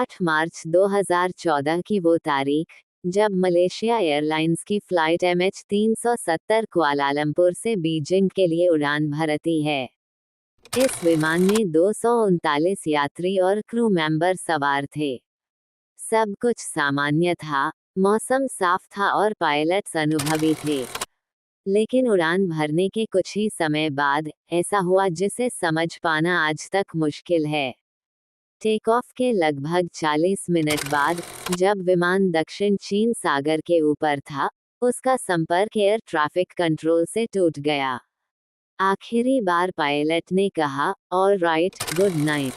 8 मार्च 2014 की वो तारीख, जब मलेशिया एयरलाइंस की फ्लाइट MH370 कुआलालंपुर से बीजिंग के लिए उड़ान भरती है। इस विमान में 239 यात्री और क्रू मेंबर सवार थे। सब कुछ सामान्य था, मौसम साफ था और पायलट्स अनुभवी थे। लेकिन उड़ान भरने के कुछ ही समय बाद ऐसा हुआ जिसे समझ पाना आज तक मुश्किल है। टेक ऑफ के लगभग 40 मिनट बाद, जब विमान दक्षिण चीन सागर के ऊपर था, उसका संपर्क एयर ट्रैफिक कंट्रोल से टूट गया। आखिरी बार पायलट ने कहा, ऑल राइट, गुड नाइट।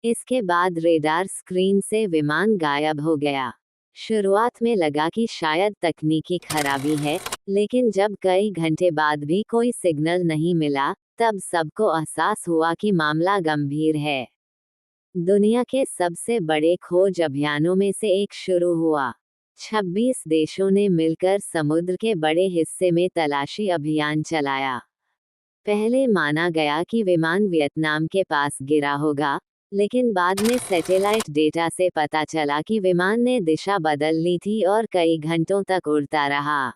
इसके बाद रेडार स्क्रीन से विमान गायब हो गया। शुरुआत में लगा कि शायद तकनीकी खराबी है, लेकिन जब कई घंटे बाद भी कोई सिग्नल नहीं मिला, तब सबको एहसास हुआ कि मामला गंभीर है। दुनिया के सबसे बड़े खोज अभियानों में से एक शुरू हुआ। 26 देशों ने मिलकर समुद्र के बड़े हिस्से में तलाशी अभियान चलाया। पहले माना गया कि विमान वियतनाम के पास गिरा होगा, लेकिन बाद में सैटेलाइट डेटा से पता चला कि विमान ने दिशा बदल ली थी और कई घंटों तक उड़ता रहा।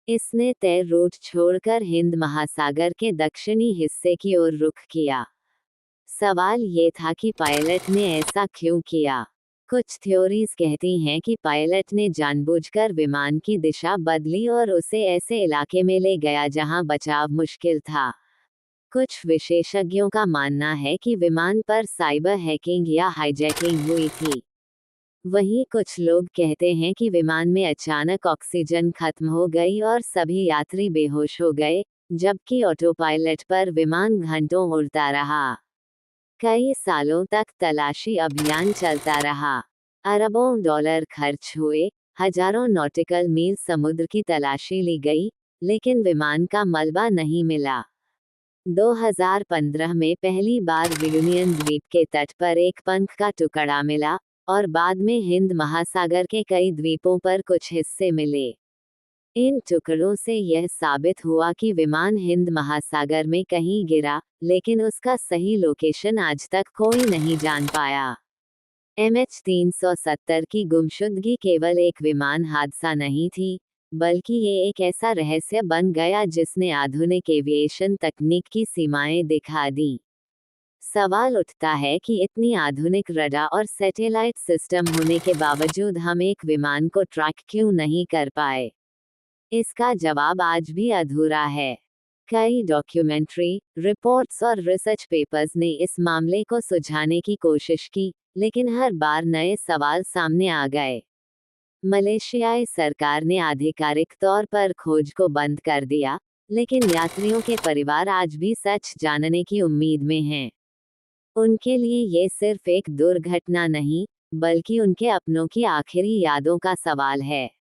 इसने तय रूट छोड़कर हिंद महासागर के दक्षिणी हिस्से की ओर रुख किया। सवाल ये था कि पायलट ने ऐसा क्यों किया। कुछ थ्योरीज कहती हैं कि पायलट ने जानबूझकर विमान की दिशा बदली और उसे ऐसे इलाके में ले गया जहां बचाव मुश्किल था। कुछ विशेषज्ञों का मानना है कि विमान पर साइबर हैकिंग या हाईजैकिंग हुई थी। वहीं कुछ लोग कहते हैं कि विमान में अचानक ऑक्सीजन खत्म हो गई और सभी यात्री बेहोश हो गए, जबकि ऑटो पायलट पर विमान घंटों उड़ता रहा। कई सालों तक तलाशी अभियान चलता रहा। अरबों डॉलर खर्च हुए, हजारों नॉटिकल मील समुद्र की तलाशी ली गई, लेकिन विमान का मलबा नहीं मिला। 2015 में पहली बार रियूनियन द्वीप के तट पर एक पंख का टुकड़ा मिला, और बाद में हिंद महासागर के कई द्वीपों पर कुछ हिस्से मिले। इन टुकड़ों से यह साबित हुआ कि विमान हिंद महासागर में कहीं गिरा, लेकिन उसका सही लोकेशन आज तक कोई नहीं जान पाया। MH370 की गुमशुदगी केवल एक विमान हादसा नहीं थी, बल्कि ये एक ऐसा रहस्य बन गया जिसने आधुनिक एविएशन तकनीक की सीमाएं दिखा दी। सवाल उठता है कि इतनी आधुनिक रडार और सैटेलाइट सिस्टम होने के बावजूद हम एक विमान को ट्रैक क्यों नहीं कर पाए। इसका जवाब आज भी अधूरा है। कई डॉक्यूमेंट्री, रिपोर्ट्स और रिसर्च पेपर्स ने इस मामले को सुलझाने की कोशिश की, लेकिन हर बार नए सवाल सामने आ गए। मलेशियाई सरकार ने आधिकारिक तौर पर खोज को बंद कर दिया, लेकिन यात्रियों के परिवार आज भी सच जानने की उम्मीद में हैं। उनके लिए ये सिर्फ एक दुर्घटना नहीं, बल्कि उनके अपनों की आखिरी यादों का सवाल है।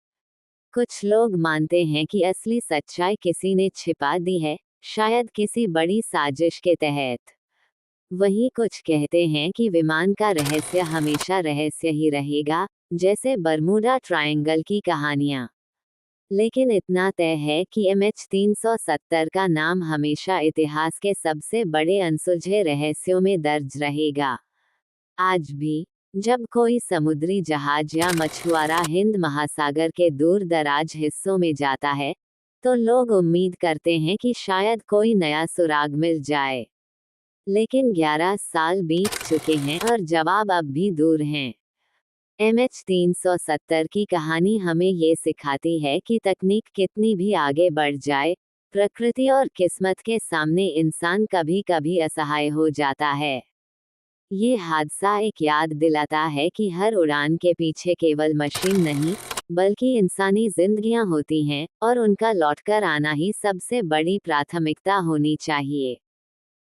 कुछ लोग मानते हैं कि असली सच्चाई किसी ने छिपा दी है, शायद किसी बड़ी साजिश के तहत। वहीं कुछ कहते हैं कि विमान का रहस्य हमेशा रहस्य ही रहेगा, जैसे बरमूडा ट्रायंगल की कहानियां। लेकिन इतना तय है कि MH370 का नाम हमेशा इतिहास के सबसे बड़े अनसुलझे रहस्यों में दर्ज रहेगा। आज भी, जब कोई समुद्री जहाज या मछुआरा हिंद महासागर के दूर दराज हिस्सों में जाता है, तो लोग उम्मीद करते हैं कि शायद कोई नया सुराग मिल जाए। लेकिन 11 साल बीत चुके हैं और जवाब अब भी दूर हैं। MH370 की कहानी हमें ये सिखाती है कि तकनीक कितनी भी आगे बढ़ जाए, प्रकृति और किस्मत के सामने इंसान कभी कभी असहाय हो जाता है। ये हादसा एक याद दिलाता है कि हर उड़ान के पीछे केवल मशीन नहीं, बल्कि इंसानी जिंदगियां होती हैं, और उनका लौटकर आना ही सबसे बड़ी प्राथमिकता होनी चाहिए।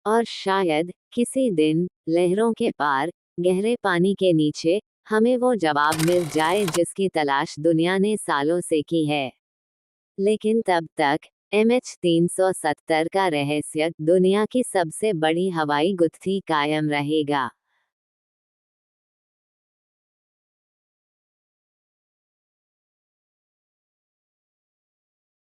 और शायद किसी दिन, लहरों के पार, गहरे पानी के नीचे, हमें वो जवाब मिल जाए जिसकी तलाश दुनिया ने सालों से की है। लेकिन तब तक MH370 का रहस्य दुनिया की सबसे बड़ी हवाई गुत्थी कायम रहेगा।